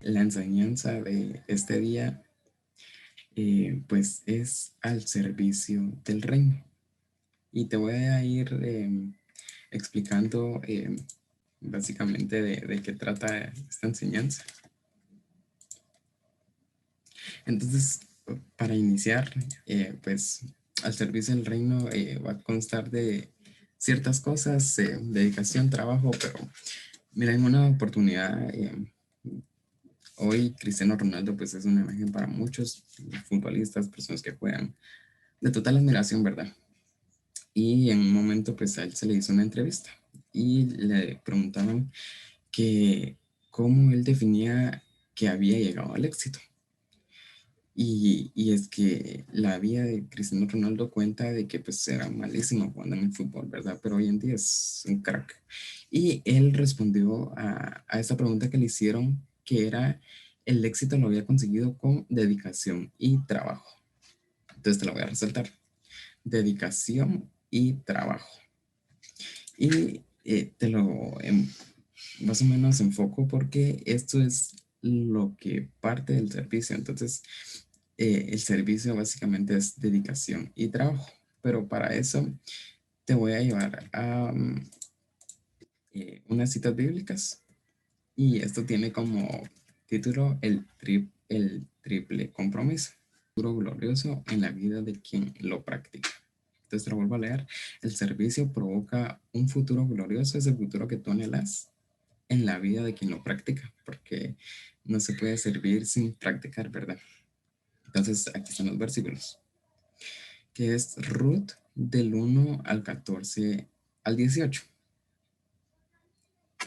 La enseñanza de este día pues es al servicio del reino. Y te voy a ir explicando básicamente de qué trata esta enseñanza. Entonces, para iniciar, pues al servicio del reino va a constar de ciertas cosas, dedicación, trabajo, pero mira, en una oportunidad, hoy Cristiano Ronaldo pues es una imagen para muchos futbolistas, personas que juegan de total admiración, ¿verdad? Y en un momento pues a él se le hizo una entrevista y le preguntaban que cómo él definía que había llegado al éxito. Y es que la vida de Cristiano Ronaldo cuenta de que pues era malísimo jugando en el fútbol, ¿verdad? Pero hoy en día es un crack. Y él respondió a esa pregunta que le hicieron, que era el éxito lo había conseguido con dedicación y trabajo. Entonces te lo voy a resaltar. Dedicación y trabajo. Y te lo más o menos enfoco porque esto es lo que parte del servicio. Entonces, el servicio básicamente es dedicación y trabajo. Pero para eso te voy a llevar a unas citas bíblicas. Y esto tiene como título el triple compromiso. Futuro glorioso en la vida de quien lo practica. Entonces te lo vuelvo a leer. El servicio provoca un futuro glorioso, es el futuro que tú anhelas en la vida de quien lo practica, porque no se puede servir sin practicar, ¿verdad? Entonces aquí están los versículos, que es Ruth del 1 al 14 al 18.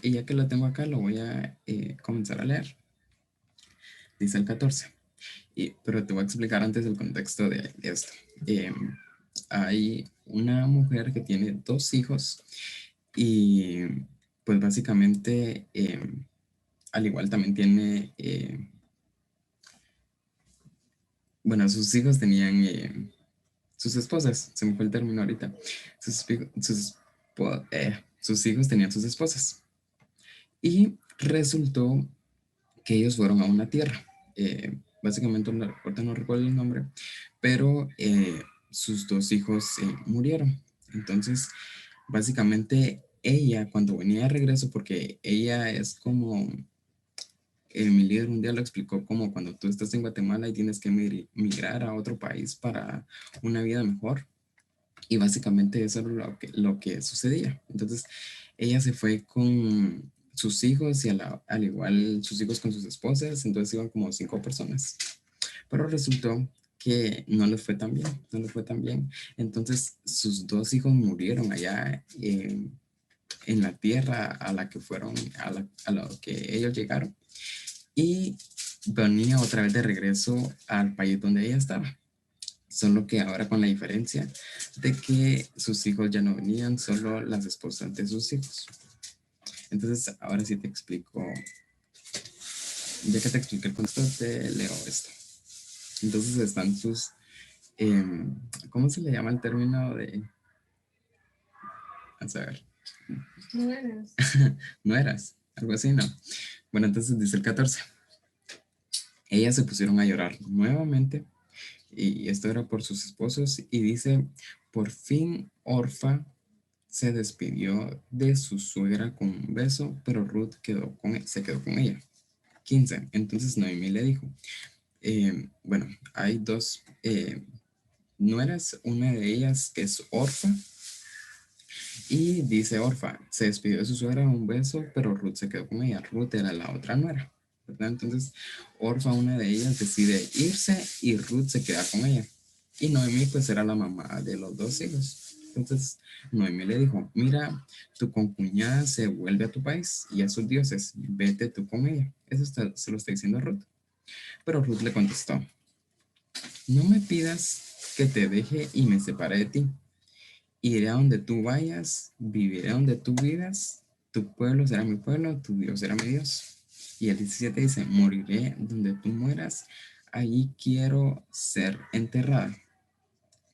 Y ya que lo tengo acá, lo voy a comenzar a leer. Dice el 14. Pero te voy a explicar antes el contexto de esto. Eh, Hay una mujer que tiene dos hijos y pues básicamente al igual también tiene, bueno, sus hijos tenían sus esposas, se me fue el término ahorita, sus hijos tenían sus esposas y resultó que ellos fueron a una tierra, básicamente ahorita no recuerdo el nombre, pero sus dos hijos murieron. Entonces, básicamente ella cuando venía de regreso, porque ella es como, mi líder un día lo explicó como cuando tú estás en Guatemala y tienes que migrar a otro país para una vida mejor. Y básicamente eso es lo que sucedía. Entonces, ella se fue con sus hijos y al igual sus hijos con sus esposas, entonces iban como 5 personas. Pero resultó que no les fue tan bien, no les fue tan bien. Entonces, sus dos hijos murieron allá en la tierra a la que fueron, a la que ellos llegaron. Y venía otra vez de regreso al país donde ella estaba. Solo que ahora con la diferencia de que sus hijos ya no venían, solo las esposas de sus hijos. Entonces, ahora sí te explico, ya que te expliqué el contexto, te leo esto. Entonces están sus, ¿cómo se le llama el término de, a saber? No eras. No eras, algo así, ¿no? Bueno, entonces dice el 14. Ellas se pusieron a llorar nuevamente y esto era por sus esposos y dice, por fin Orfa se despidió de su suegra con un beso, pero Ruth se quedó con ella. 15. Entonces Noemí le dijo, bueno, hay dos nueras, una de ellas que es Orfa, y dice Orfa, se despidió de su suegra con un beso, pero Ruth se quedó con ella. Ruth era la otra nuera, ¿verdad? Entonces Orfa, una de ellas, decide irse y Ruth se queda con ella. Y Noemí pues era la mamá de los dos hijos. Entonces Noemí le dijo, mira, tu concuñada se vuelve a tu país y a sus dioses, vete tú con ella. Se lo está diciendo Ruth. Pero Ruth le contestó, no me pidas que te deje y me separe de ti. Iré a donde tú vayas, viviré donde tú vivas, tu pueblo será mi pueblo, tu Dios será mi Dios. Y el 17 dice, moriré donde tú mueras, ahí quiero ser enterrada.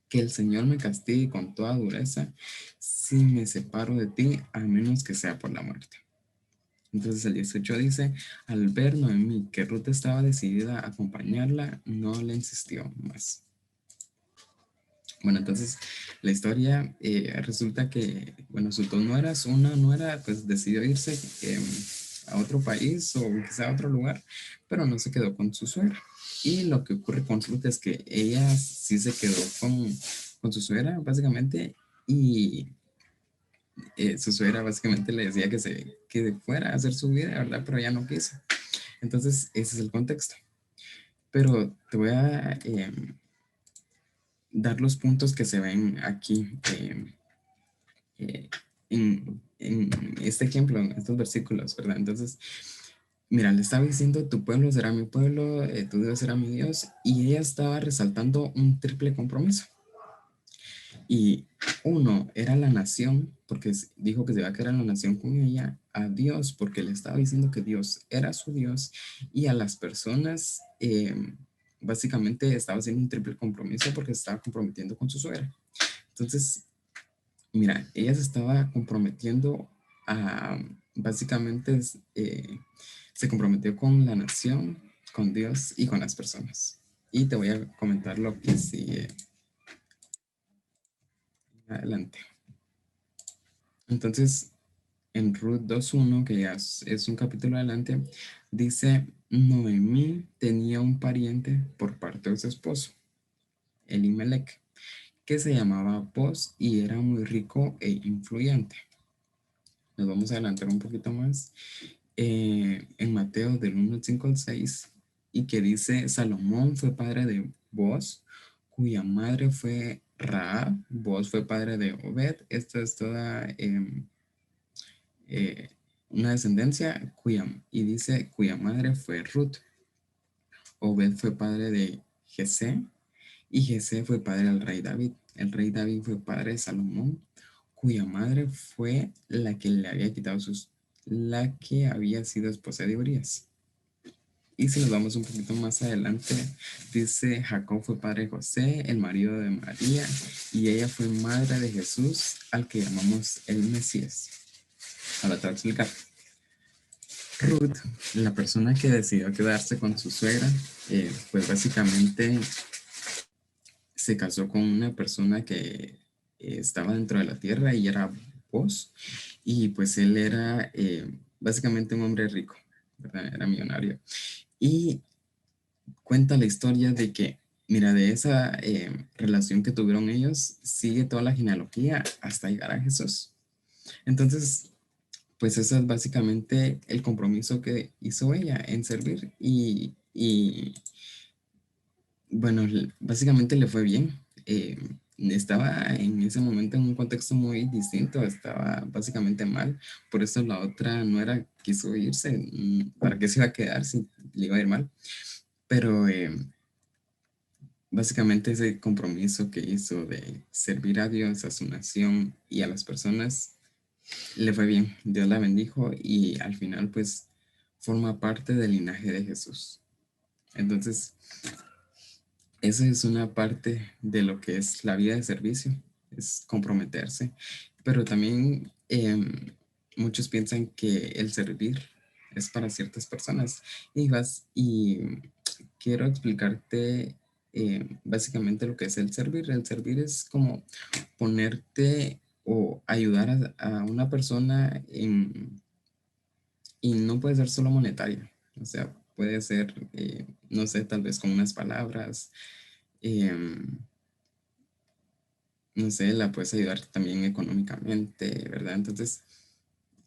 Que el Señor me castigue con toda dureza si me separo de ti, a menos que sea por la muerte. Entonces el 18 dice, al ver Noemí que Ruth estaba decidida a acompañarla, no le insistió más. Bueno, entonces la historia resulta que, bueno, sus dos nueras, una nuera pues decidió irse a otro país o quizá a otro lugar, pero no se quedó con su suegra. Y lo que ocurre con Ruth es que ella sí se quedó con su suegra, básicamente, y su suegra básicamente le decía que fuera a hacer su vida, ¿verdad? Pero ella no quiso. Entonces, ese es el contexto. Pero te voy a dar los puntos que se ven aquí eh, en este ejemplo, en estos versículos, ¿verdad? Entonces, mira, le estaba diciendo, tu pueblo será mi pueblo, tu Dios será mi Dios, y ella estaba resaltando un triple compromiso. Y uno era la nación, porque dijo que se iba a quedar en la nación con ella, a Dios, porque le estaba diciendo que Dios era su Dios, y a las personas, básicamente estaba haciendo un triple compromiso porque se estaba comprometiendo con su suegra. Entonces, mira, ella se estaba comprometiendo a, básicamente, se comprometió con la nación, con Dios y con las personas. Y te voy a comentar lo que sigue adelante. Entonces, en Ruth 2.1, que ya es un capítulo adelante, dice, Noemí tenía un pariente por parte de su esposo, Elimelech, que se llamaba Boz y era muy rico e influyente. Nos vamos a adelantar un poquito más en Mateo del 1 al 5 al 6, y que dice, Salomón fue padre de Boz, cuya madre fue Raab. Boz fue padre de Obed. Esta es toda eh, una descendencia y dice cuya madre fue Ruth. Obed fue padre de Jesé, y Jesé fue padre del rey David. El rey David fue padre de Salomón, cuya madre fue la que le había quitado la que había sido esposa de Urias. Y si nos vamos un poquito más adelante, dice Jacob fue padre de José, el marido de María, y ella fue madre de Jesús, al que llamamos el Mesías. Ahora te voy a explicar. Ruth, la persona que decidió quedarse con su suegra, pues básicamente se casó con una persona que estaba dentro de la tierra y era Boz, y pues él era básicamente un hombre rico, ¿verdad? Era millonario. Y cuenta la historia de que, mira, de esa relación que tuvieron ellos, sigue toda la genealogía hasta llegar a Jesús. Entonces, pues eso es básicamente el compromiso que hizo ella en servir y bueno, básicamente le fue bien. Estaba en ese momento en un contexto muy distinto, estaba básicamente mal, por eso la otra no era, quiso irse, ¿para qué se iba a quedar si le iba a ir mal? Pero básicamente ese compromiso que hizo de servir a Dios, a su nación y a las personas, le fue bien. Dios la bendijo y al final pues forma parte del linaje de Jesús. Entonces, esa es una parte de lo que es la vida de servicio, es comprometerse. Pero también muchos piensan que el servir es para ciertas personas. Y quiero explicarte básicamente lo que es el servir. El servir es como ponerte o ayudar a una persona y no puede ser solo monetario. O sea, puede ser, no sé, tal vez con unas palabras. em, no sé, la puedes ayudar también económicamente, ¿verdad? Entonces,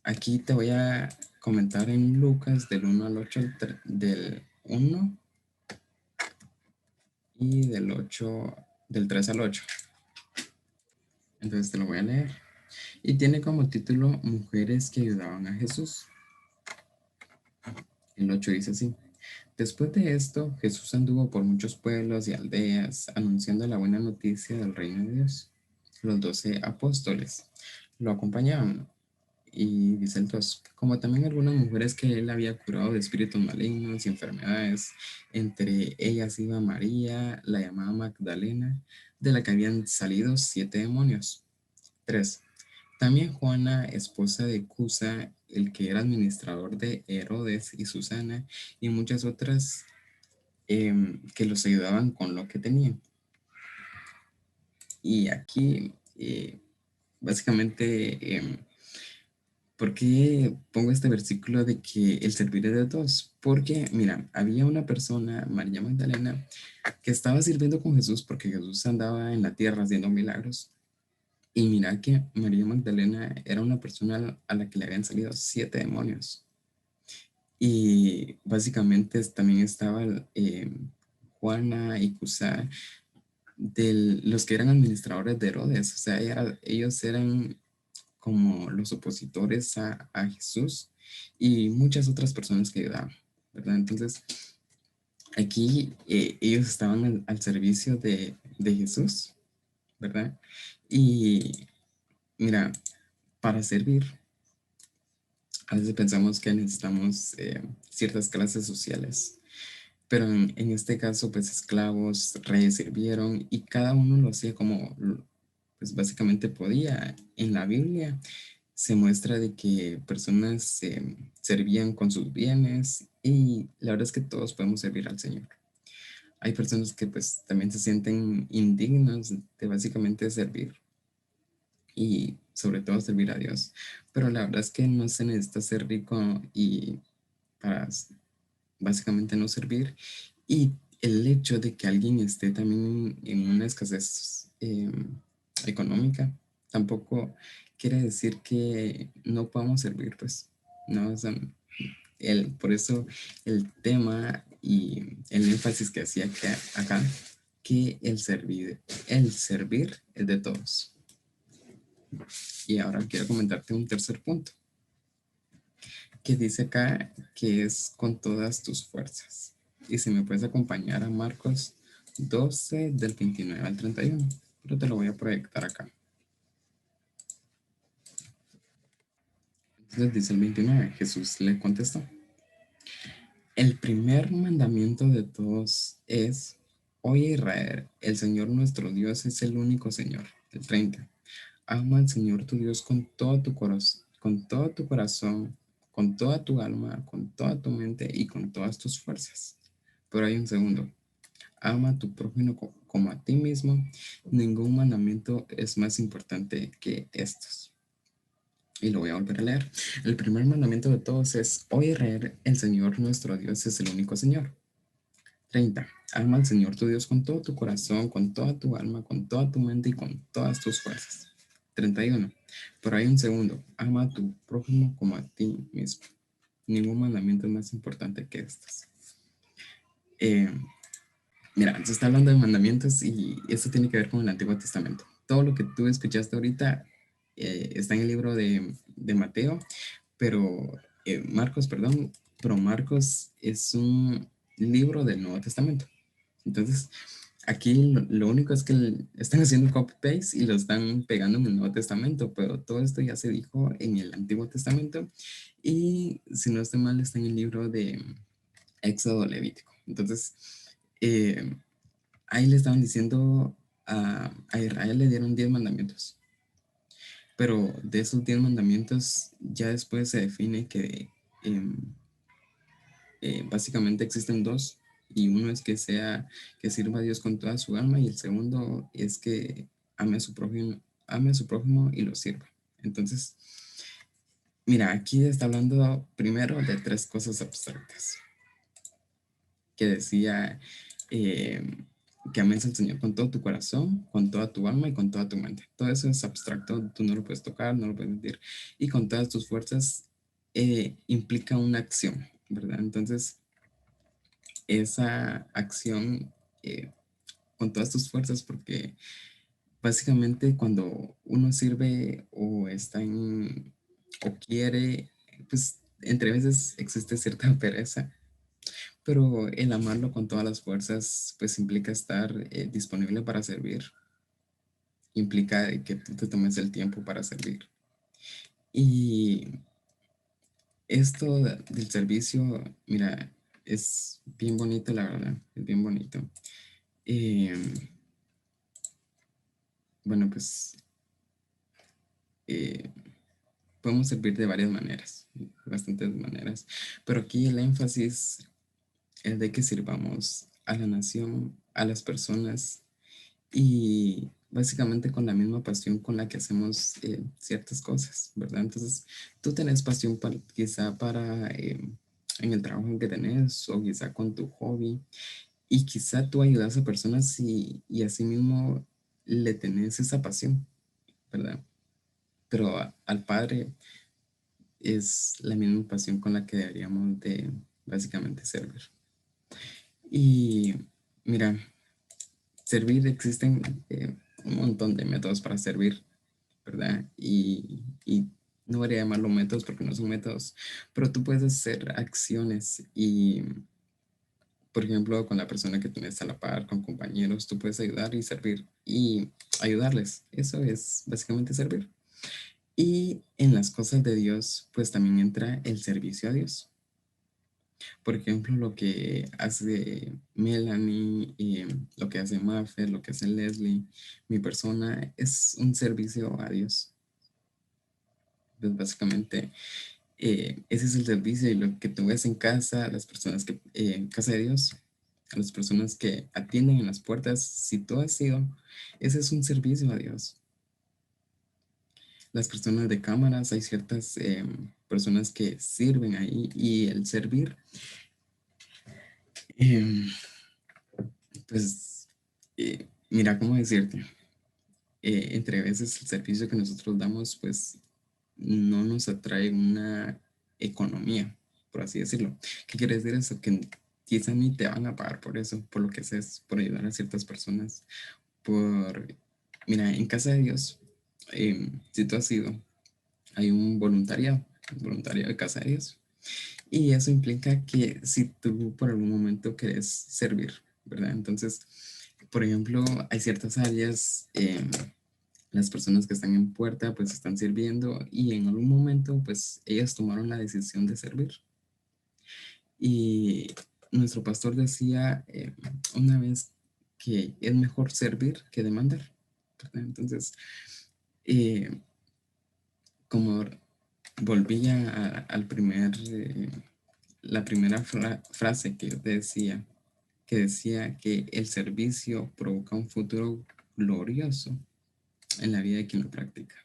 aquí te voy a comentar en Lucas del 1 al 8, del 1 y del 3 al 8. Entonces te lo voy a leer. Y tiene como título Mujeres que ayudaban a Jesús. El 8 dice así. Después de esto, Jesús anduvo por muchos pueblos y aldeas, anunciando la buena noticia del reino de Dios. Los 12 apóstoles lo acompañaban Y dice el 2, como también algunas mujeres que él había curado de espíritus malignos y enfermedades, entre ellas iba María, la llamada Magdalena, de la que habían salido 7 demonios. 3. También Juana, esposa de Cusa, el que era administrador de Herodes y Susana, y muchas otras que los ayudaban con lo que tenían. Y aquí, básicamente, ¿por qué pongo este versículo de que el servir es de todos? Porque, mira, había una persona, María Magdalena, que estaba sirviendo con Jesús porque Jesús andaba en la tierra haciendo milagros. Y mira que María Magdalena era una persona a la que le habían salido 7 demonios. Y básicamente también estaba Juana y Cusa, de los que eran administradores de Herodes. O sea, ellos eran como los opositores a Jesús y muchas otras personas que ayudaban, ¿verdad? Entonces, aquí ellos estaban al servicio de Jesús, ¿verdad? Y mira, para servir, a veces pensamos que necesitamos ciertas clases sociales, pero en este caso, pues esclavos, reyes sirvieron y cada uno lo hacía como, pues básicamente podía. En la Biblia se muestra de que personas servían con sus bienes y la verdad es que todos podemos servir al Señor. Hay personas que pues también se sienten indignos de básicamente servir y sobre todo servir a Dios, pero la verdad es que no se necesita ser rico y para básicamente no servir. Y el hecho de que alguien esté también en una escasez económica tampoco quiere decir que no podamos servir, pues, no, o sea, por eso el tema y el énfasis que hacía acá, que el servir es de todos. Y ahora quiero comentarte un tercer punto, que dice acá que es con todas tus fuerzas. Y si me puedes acompañar a Marcos 12 del 29 al 31, pero te lo voy a proyectar acá. Entonces dice el 29, Jesús le contestó, el primer mandamiento de todos es, oye Israel, el Señor nuestro Dios es el único Señor. El 30, ama al Señor tu Dios con todo tu corazón, con toda tu alma, con toda tu mente y con todas tus fuerzas. Pero hay un segundo, ama a tu prójimo como a ti mismo. Ningún mandamiento es más importante que estos. Y lo voy a volver a leer. El primer mandamiento de todos es, oye Israel, el Señor nuestro Dios es el único Señor. 30. Ama al Señor tu Dios con todo tu corazón, con toda tu alma, con toda tu mente y con todas tus fuerzas. 31. Pero hay un segundo. Ama a tu prójimo como a ti mismo. Ningún mandamiento es más importante que estos. Eh, Mira, se está hablando de mandamientos y esto tiene que ver con el Antiguo Testamento. Todo lo que tú escuchaste ahorita está en el libro de Mateo, pero Marcos, perdón, pero Marcos es un libro del Nuevo Testamento. Entonces, aquí lo único es que están haciendo copy-paste y lo están pegando en el Nuevo Testamento, pero todo esto ya se dijo en el Antiguo Testamento y si no estoy mal está en el libro de Éxodo Levítico. Entonces, eh, ahí le estaban diciendo a Israel le dieron 10 mandamientos, pero de esos 10 mandamientos ya después se define que em, básicamente existen dos, y uno es que sirva a Dios con toda su alma, y el segundo es que ame a su prójimo y lo sirva. Entonces, mira, aquí está hablando primero de tres cosas abstractas, que decía que ames al Señor con todo tu corazón, con toda tu alma y con toda tu mente. Todo eso es abstracto, tú no lo puedes tocar, no lo puedes sentir. Y con todas tus fuerzas implica una acción, ¿verdad? Entonces, esa acción con todas tus fuerzas, porque básicamente cuando uno sirve o está o quiere, pues entre veces existe cierta pereza, pero el amarlo con todas las fuerzas, pues implica estar disponible para servir, implica que tú te tomes el tiempo para servir. Y esto del servicio, mira, es bien bonito, la verdad, es bien bonito. Eh, bueno, pues eh, podemos servir de varias maneras, bastantes maneras, pero aquí el énfasis es de que sirvamos a la nación, a las personas y básicamente con la misma pasión con la que hacemos ciertas cosas, ¿verdad? Entonces, tú tenés pasión quizá para en el trabajo que tenés o quizá con tu hobby y quizá tú ayudas a personas y así mismo le tenés esa pasión, ¿verdad? Pero al Padre es la misma pasión con la que deberíamos de básicamente servir. Y mira, servir existen un montón de métodos para servir, ¿verdad? Y no voy a llamarlo métodos porque no son métodos, pero tú puedes hacer acciones y, por ejemplo, con la persona que tienes a la par, con compañeros, tú puedes ayudar y servir y ayudarles. Eso es básicamente servir. Y en las cosas de Dios, pues también entra el servicio a Dios. Por ejemplo, lo que hace Melanie, lo que hace Maffer, lo que hace Leslie, mi persona, es un servicio a Dios. Pues básicamente, ese es el servicio y lo que tú ves en casa, las personas que, en casa de Dios, a las personas que atienden en las puertas, si tú has sido, ese es un servicio a Dios. Las personas de cámaras, hay ciertas personas que sirven ahí y el servir, eh, pues, mira, ¿cómo decirte? Entre veces el servicio que nosotros damos, pues no nos atrae una economía, por así decirlo. ¿Qué quiere decir eso? Que quizá ni te van a pagar por eso, por lo que haces, por ayudar a ciertas personas, por... Mira, en casa de Dios, si tú has ido, hay un voluntariado de casa de Dios. Y eso implica que si tú por algún momento querés servir, ¿verdad? Entonces, por ejemplo, hay ciertas áreas, las personas que están en puerta pues están sirviendo y en algún momento pues ellas tomaron la decisión de servir. Y nuestro pastor decía una vez que es mejor servir que demandar, ¿verdad? Entonces, eh, como volvía al la primera frase que yo te decía, que decía que el servicio provoca un futuro glorioso en la vida de quien lo practica.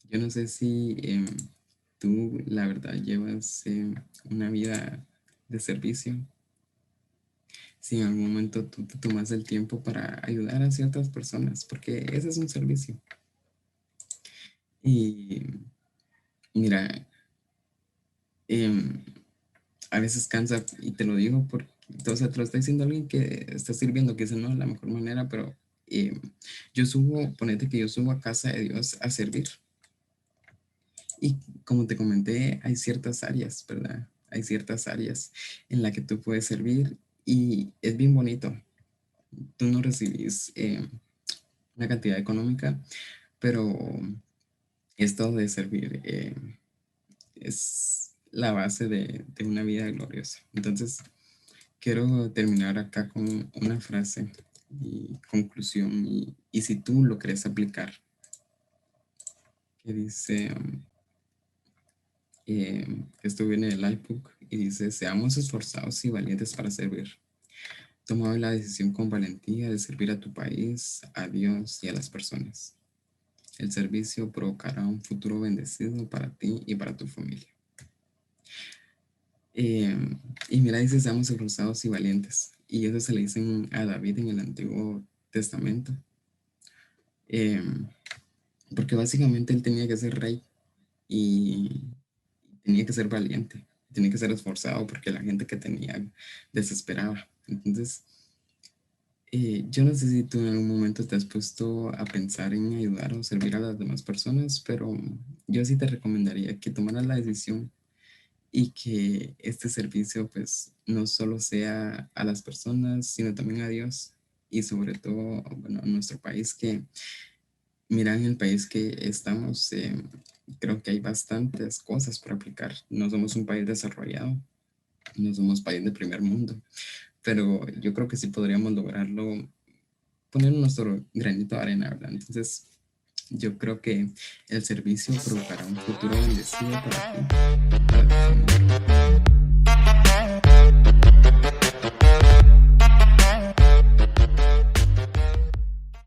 Yo no sé si tú, la verdad, llevas una vida de servicio, si en algún momento tú te tomas el tiempo para ayudar a ciertas personas, porque ese es un servicio. Y mira, em, a veces cansa, y te lo digo porque, o sea, te lo está diciendo alguien que está sirviendo, que esa no es la mejor manera, pero yo subo, ponete que yo subo a casa de Dios a servir. Y como te comenté, hay ciertas áreas, ¿verdad? Hay ciertas áreas en las que tú puedes servir y es bien bonito. Tú no recibís una cantidad económica, pero esto de servir es la base de una vida gloriosa. Entonces, quiero terminar acá con una frase y conclusión y si tú lo quieres aplicar, que dice, esto viene del iBook y dice, seamos esforzados y valientes para servir. Toma hoy la decisión con valentía de servir a tu país, a Dios y a las personas. El servicio provocará un futuro bendecido para ti y para tu familia. Eh, y mira, dice, seamos esforzados y valientes. Y eso se le dicen a David en el Antiguo Testamento. Eh, porque básicamente él tenía que ser rey y tenía que ser valiente, tenía que ser esforzado porque la gente que tenía desesperaba. Entonces, yo no sé si tú en algún momento te has puesto a pensar en ayudar o servir a las demás personas, pero yo sí te recomendaría que tomaras la decisión y que este servicio pues no solo sea a las personas, sino también a Dios y sobre todo, bueno, a nuestro país, que mira, en el país que estamos, creo que hay bastantes cosas para aplicar. No somos un país desarrollado, no somos país de primer mundo, pero yo creo que sí podríamos lograrlo, poner nuestro granito de arena, ¿verdad? Entonces, yo creo que el servicio provocará un futuro bendecido para ti.